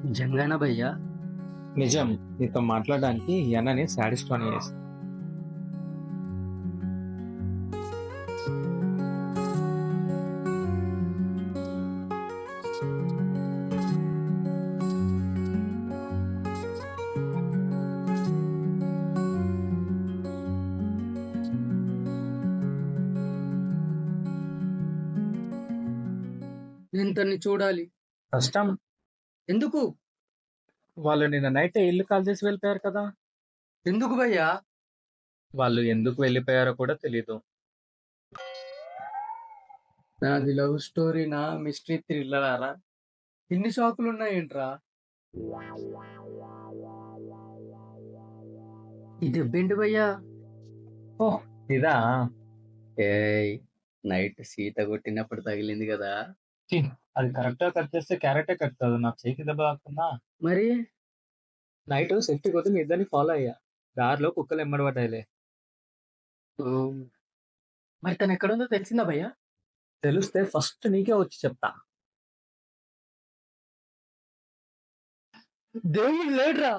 నిజంగానా భయ్యా? నిజం. నీతో మాట్లాడడానికి ఈ అన్నని శాడిస్ట్ అని చేసి నేను తన్ని చూడాలి. కష్టం. ఎందుకు? వాళ్ళు నిన్న నైట్ ఇల్లు కాల్ చేసి వెళ్ళిపోయారు కదా. ఎందుకు భయ్యా? వాళ్ళు ఎందుకు వెళ్ళిపోయారో కూడా తెలీదు. నాది లవ్ స్టోరీనా, మిస్టరీ థ్రిల్లరా? ఇన్ని షాకులు ఉన్నాయేంట్రా? ఈ దెబ్బేంటి భయ్యా? ఓహ్, ఇదా? ఏయ్, నైట్ సీత కొట్టినప్పుడు తగిలింది కదా. ఛీ, అది కరెక్ట్ గా కట్ చేస్తే క్యారెక్టే కట్ కాదు, నాకు చేయికి దెబ్బ తాకుతున్నా. మరి నైట్ సేఫ్టీ కోసం మీ ఇద్దరిని ఫాలో అయ్యా. దారిలో కుక్కలు ఎమ్మడబడ్డాయిలే. ఓ, మరి తను ఎక్కడుందో తెలిసిందా భయ్యా? తెలిస్తే ఫస్ట్ నీకే వచ్చి చెప్తా. దేవుడు లేడ్రా.